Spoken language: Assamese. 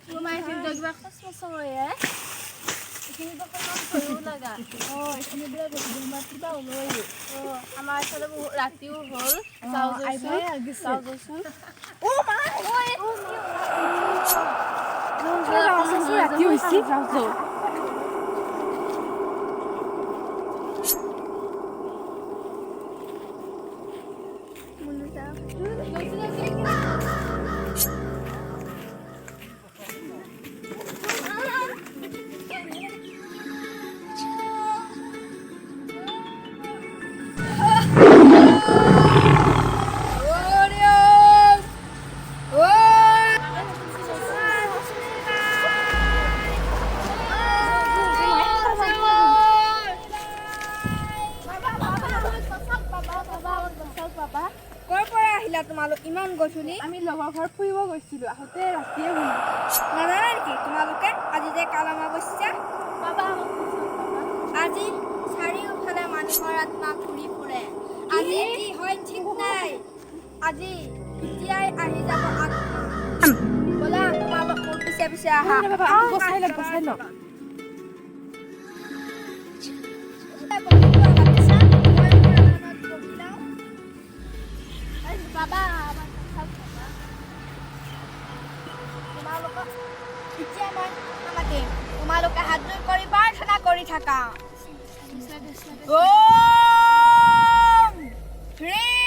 তোমায় কিন্তু কিবা কষ্ট হয় এখিনি দেখোন ভয়ও লাগা এখানে বিৰাট বেমাৰ কিবা ওলাই আমাৰ ফালে ৰাতিও হ'ল যাওঁচোন ও মা ৰাতি হৈছে যাওঁ তোমালোক ইমান গধূলি আমি লগৰ ঘৰত ফুৰিব গৈছিলোঁ আহোঁতে ৰাতিয়ে হ'ল নাজানা নেকি তোমালোকে আজি যে কাল অমাৱস্যা আজি চাৰিওফালে মানুহৰ আত্মা ঘূৰি ফুৰে আজি কি হয় ঠিক নাই আজি এতিয়াই আহি যাব আত্মা ব'লা তোমালোক মোৰ পিছে পিছে আহা বচাই লওক বাবা এতিয়া মই নামাতিম তোমালোকে হাত জোৰ কৰি প্ৰাৰ্থনা কৰি থাকা ওম হ্ৰীম